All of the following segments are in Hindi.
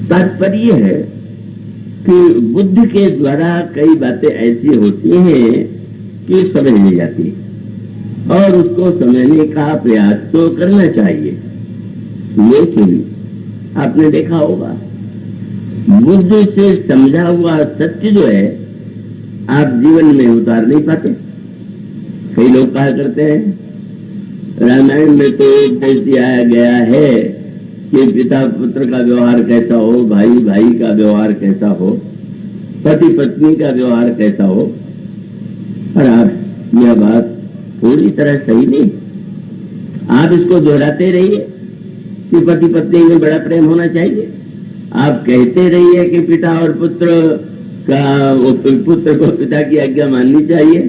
तात्पर्य है कि बुद्धि के द्वारा कई बातें ऐसी होती हैं कि समझ नहीं जाती और उसको समझने का प्रयास तो करना चाहिए। लेकिन आपने देखा होगा बुद्धि से समझा हुआ सत्य जो है आप जीवन में उतार नहीं पाते। कई लोग कहा करते हैं रामायण में तो उपदेश दिया गया है कि पिता पुत्र का व्यवहार कैसा हो, भाई भाई का व्यवहार कैसा हो, पति पत्नी का व्यवहार कैसा हो। और आप यह बात पूरी तरह सही नहीं। आप इसको दोहराते रहिए कि पति पत्नी में बड़ा प्रेम होना चाहिए। आप कहते रहिए कि पिता और पुत्र को पिता की आज्ञा माननी चाहिए।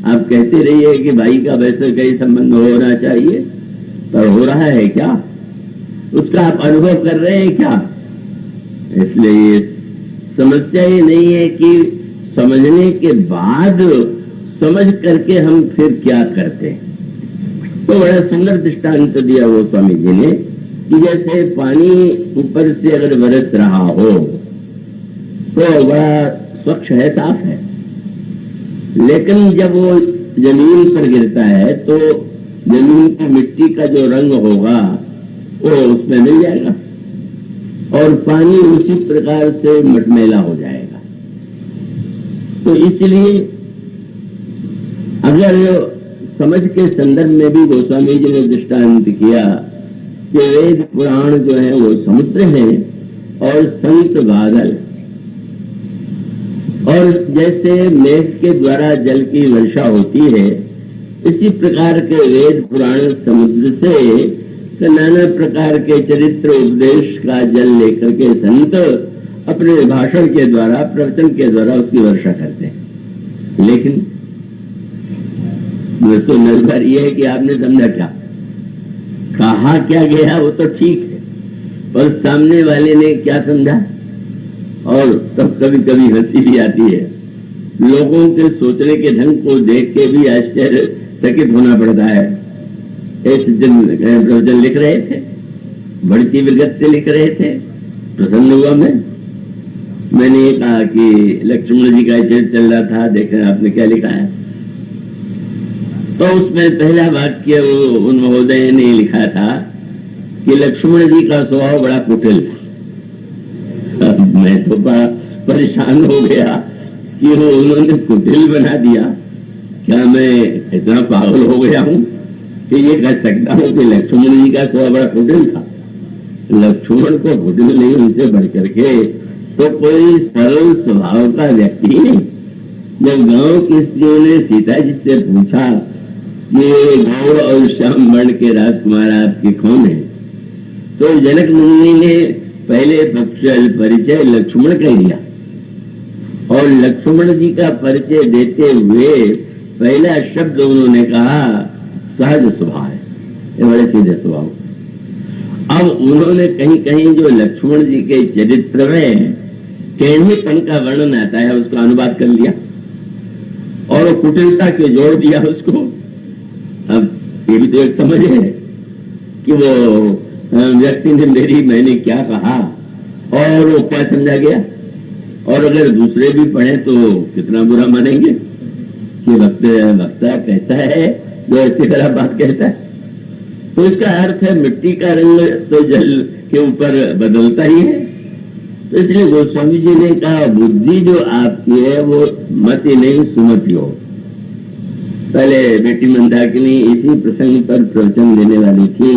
आप कहते रहिए कि भाई का वैसे कई संबंध होना चाहिए। पर हो रहा है क्या? उसका आप अनुभव कर रहे हैं क्या? इसलिए समस्या ये नहीं है कि समझने के बाद समझ करके हम फिर क्या करते हैं। तो बड़ा सुंदर दृष्टांत दिया वो स्वामी जी ने कि जैसे पानी ऊपर से अगर बरस रहा हो तो बड़ा स्वच्छ है, साफ है, लेकिन जब वो जमीन पर गिरता है तो जमीन की मिट्टी का जो रंग होगा वो उसमें मिल जाएगा और पानी उसी प्रकार से मटमैला हो जाएगा। तो इसलिए अगर समझ के संदर्भ में भी गोस्वामी जी ने दृष्टांत किया कि वेद पुराण जो है वो समुद्र है और संत बादल, और जैसे मेघ के द्वारा जल की वर्षा होती है इसी प्रकार के वेद पुराण समुद्र से नाना प्रकार के चरित्र उपदेश का जल लेकर के संत अपने भाषण के द्वारा, प्रवचन के द्वारा उसकी वर्षा करते हैं। लेकिन तो निर्भर यह है कि आपने समझा क्या, कहा क्या गया वो तो ठीक है, पर सामने वाले ने क्या समझा। और तब कभी कभी हंसी भी आती है। लोगों के सोचने के ढंग को देख के भी आश्चर्यचकित होना पड़ता है। एक दिन प्रवचन लिख रहे थे, बड़ी विगत से लिख रहे थे, प्रसन्न हुआ मैंने ये कहा कि लक्ष्मण जी का चरित्र चल रहा था, देखें आपने क्या लिखा है। तो उसमें पहला वाक्य वो उन महोदय ने लिखा था कि लक्ष्मण जी का स्वभाव बड़ा कुटिल था। मैं तो बड़ा परेशान हो गया कि वो उन्होंने कुटिल बना दिया। क्या मैं इतना पागल हो गया हूँ कि ये कह सकता हूँ कि लक्ष्मण जी का स्वभाव बड़ा कुटिल था? लक्ष्मण को कुटिल नहीं, उनसे बढ़ करके तो कोई सरल स्वभाव का व्यक्ति ही नहीं। जब गांव की स्त्रियों ने सीता जी से पूछा कि गौड़ और श्याम वर्ण के राजकुमार आपके कौन है, तो जनक मुनि ने पहले परिचय लक्ष्मण का दिया और लक्ष्मण जी का परिचय देते हुए पहला शब्द उन्होंने कहा सहज स्वभाव है, ये बड़े सीधे स्वभाव। अब उन्होंने कहीं कहीं जो लक्ष्मण जी के चरित्र में टेढ़ेपन का वर्णन आता है उसका अनुवाद कर लिया और कुटिलता के जोड़ दिया उसको। अब ये भी तो एक समझ है कि वो व्यक्ति ने मैंने क्या कहा और वो क्या समझा गया। और अगर दूसरे भी पढ़े तो कितना बुरा मानेंगे कि वक्ता कहता है जो ऐसी तरह बात कहता है। तो इसका अर्थ है मिट्टी का रंग तो जल के ऊपर बदलता ही है। तो इसलिए गोस्वामी जी ने कहा बुद्धि जो आपकी है वो मति नहीं सुमति हो। पहले बेटी मंदाकिनी इसी प्रसंग पर प्रवचन देने वाली थी।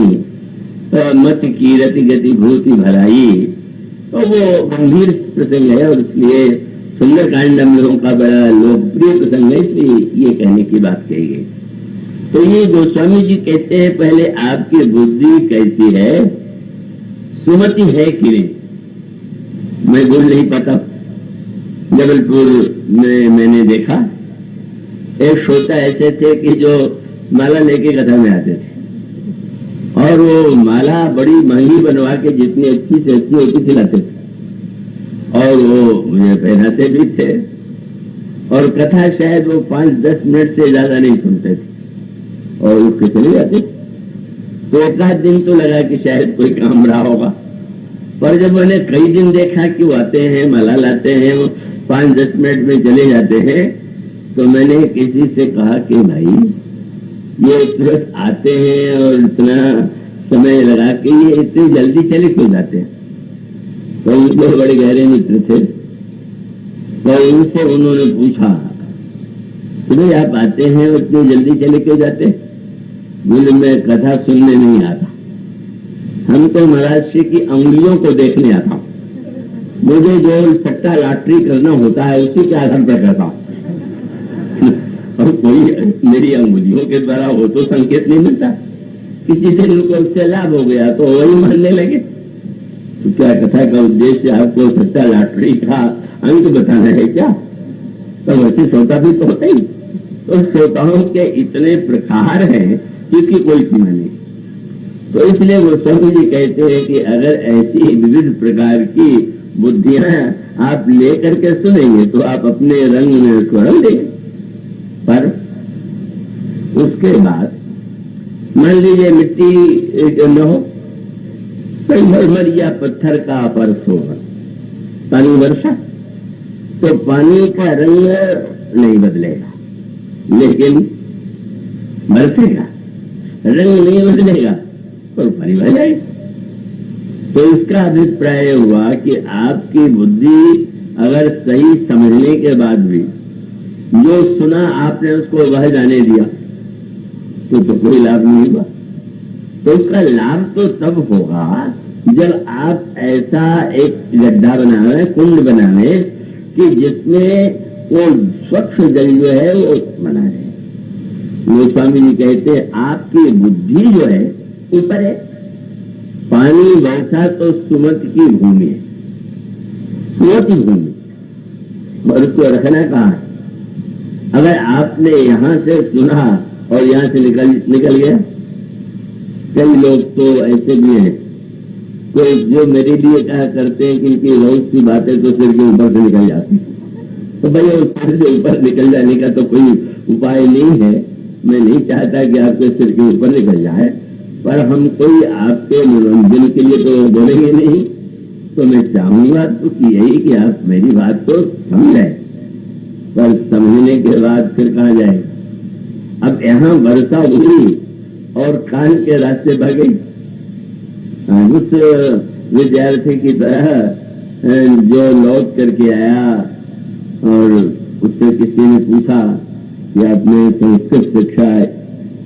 तो मत की रति गति भूति भलाई, तो वो गंभीर प्रसंग है और इसलिए सुंदर कांड हम लोगों का बड़ा लोकप्रिय प्रसंग है, इसलिए ये कहने की बात कही गई। तो ये गोस्वामी जी कहते हैं पहले आपकी बुद्धि कैसी है, सुमति है कि नहीं। मैं बोल नहीं पाता। जबलपुर में मैंने देखा एक श्रोता ऐसे थे कि जो माला लेके कथा में आते थे और वो माला बड़ी महंगी बनवा के जितनी अच्छी से अच्छी होती खिलाते थे और वो मुझे पहनाते भी थे और कथा शायद वो 5-10 मिनट से ज्यादा नहीं सुनते थे और उसके चले जाते। तो एक आध दिन तो लगा कि शायद कोई काम रहा होगा, पर जब मैंने कई दिन देखा कि वो आते हैं, माला लाते हैं, वो 5-10 मिनट में चले जाते हैं, तो मैंने किसी से कहा कि भाई ये तुरंत आते हैं और इतना समय लगा के ये इतनी जल्दी चले क्यों जाते हैं? तो उनके बड़े गहरे मित्र थे, तो उनसे उन्होंने पूछा, भाई आप आते हैं और इतनी जल्दी चले क्यों जाते? बोले मैं कथा सुनने नहीं आता, हम तो महाराज श्री की अंगुलियों को देखने आता हूँ, मुझे जो सट्टा लॉटरी करना होता है उसी के आधार पर करता हूँ और कोई मेरी अंगुलियों के द्वारा हो तो संकेत नहीं मिलता, किसी दिन उनको उससे लाभ हो गया तो वही मानने लगे। तो क्या कथा का उद्देश्य आपको सट्टा लॉटरी का अंक बताना है क्या? तो वैसे श्रोता भी तो होते ही, तो श्रोताओं के इतने प्रकार हैं जिसकी कोई सीमा नहीं। तो इसलिए गोस्वामी जी कहते हैं कि अगर ऐसी विविध प्रकार की बुद्धियां आप लेकर के सुनेंगे तो आप अपने रंग में उसको रंग देंगे। पर उसके बाद मान लीजिए मिट्टी न हो, कोई मरमर या पत्थर का परस हो, पानी वर्षा, तो पानी का रंग नहीं बदलेगा, लेकिन बरसेगा, रंग नहीं बदलेगा और पानी बह जाएगा। तो इसका अभिप्राय हुआ कि आपकी बुद्धि अगर सही समझने के बाद भी जो सुना आपने उसको बह जाने दिया तो कोई लाभ नहीं हुआ। तो उसका लाभ तो तब होगा जब आप ऐसा एक गड्ढा बनावे, कुंड बनावे कि जिसमें वो स्वच्छ जल जो है वो बना है। गोस्वामी जी कहते हैं आपकी बुद्धि जो है ऊपर है, पानी वर्षा तो सुमत की भूमि है, सुमत की भूमि, और उसको रखना कहाँ है? अगर आपने यहां से सुना और यहां से निकल गया, कई लोग तो ऐसे भी हैं तो जो मेरे लिए क्या करते हैं कि इनकी बहुत सी बातें तो सिर के ऊपर से निकल जाती है, तो भैया उस सिर से ऊपर निकल जाने का तो कोई उपाय नहीं है। मैं नहीं चाहता कि आपके सिर के ऊपर निकल जाए, पर हम कोई आपके मनोरंजन के लिए तो बोलेंगे नहीं। तो मैं चाहूंगा तो कि यही कि आप मेरी बात को समझें, पर समझने के बाद फिर कहाँ जाए? अब यहाँ वर्षा हुई और कान के रास्ते भागे। उस विद्यार्थी की तरह जो लौट करके आया और उससे किसी ने पूछा कि आपने संस्कृत शिक्षा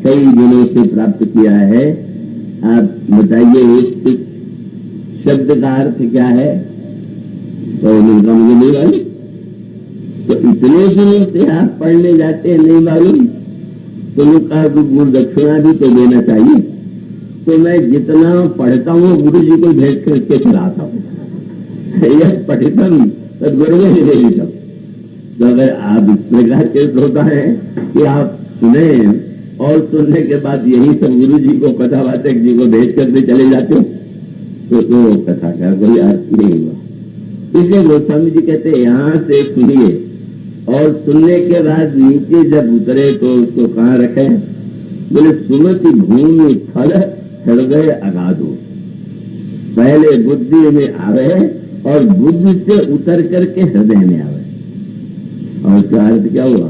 कई दिनों से प्राप्त किया है, आप बताइए इस शब्द का अर्थ क्या है? तो उनका मुझे नहीं मालूम। तो इतने दिनों से आप पढ़ने जाते हैं नहीं मालूम, तो लोग कहा कि गुरु दक्षिणा भी तो देना चाहिए। तो मैं जितना पढ़ता हूँ गुरु जी को भेज करके चलाता हूँ, यह पठितम गुरु में नहीं। तो अगर आप इस प्रकार के श्रोता है कि आप सुने और सुनने के बाद यही सब गुरु जी को कथावाचक जी को भेज करके चले जाते हो तो कथा का कोई अर्थ नहीं हुआ। इसलिए गोस्वामी जी कहते हैं यहाँ से सुनिए और सुनने के बाद नीचे जब उतरे तो उसको कहाँ रखे? बोले सुमति भूमि फल हृदय अगाधो, पहले बुद्धि में आवे और बुद्धि से उतर करके हृदय में आवे। और उसका अर्थ क्या हुआ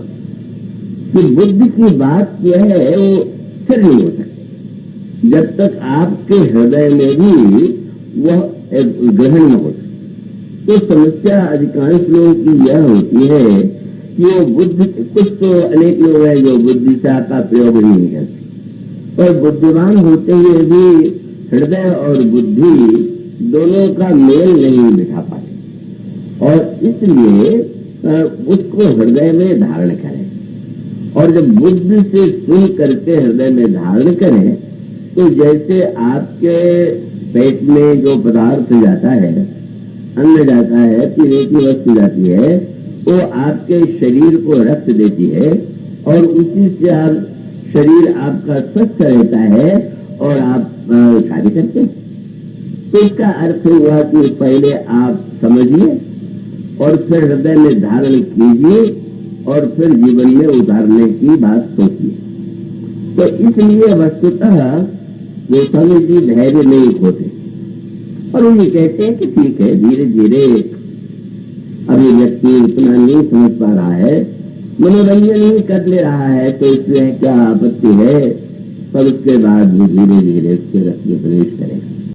कि बुद्धि की बात जो है वो फिर नहीं हो सकती जब तक आपके हृदय में भी वह ग्रहण न हो। तो समस्या अधिकांश लोगों की यह होती है कि वो बुद्धि, कुछ तो अनेक लोग हैं जो बुद्धि का प्रयोग ही नहीं करते, पर बुद्धिमान होते हुए भी हृदय और बुद्धि दोनों का मेल नहीं बिठा पाते, और इसलिए उसको हृदय में धारण करें। और जब बुद्धि से सुन करके हृदय में धारण करें तो जैसे आपके पेट में जो पदार्थ जाता है, अन्न जाता है, पीने की वस्तु जाती है, वो आपके शरीर को रक्त देती है और उसी से आप शरीर आपका स्वस्थ रहता है और आप कार्य करते हैं। तो इसका अर्थ हुआ कि पहले आप समझिए और फिर हृदय में धारण कीजिए और फिर जीवन में उतारने की बात सोचिए। तो इसलिए वस्तुतः गोस्वामी जी धैर्य नहीं खोते, और वो ये कहते हैं कि ठीक है, धीरे धीरे अभी व्यक्ति उतना नहीं समझ पा रहा है, मनोरंजन ही कर ले रहा है, तो इसमें क्या आपत्ति है, पर उसके बाद भी धीरे धीरे उसके रस में प्रवेश करेगा।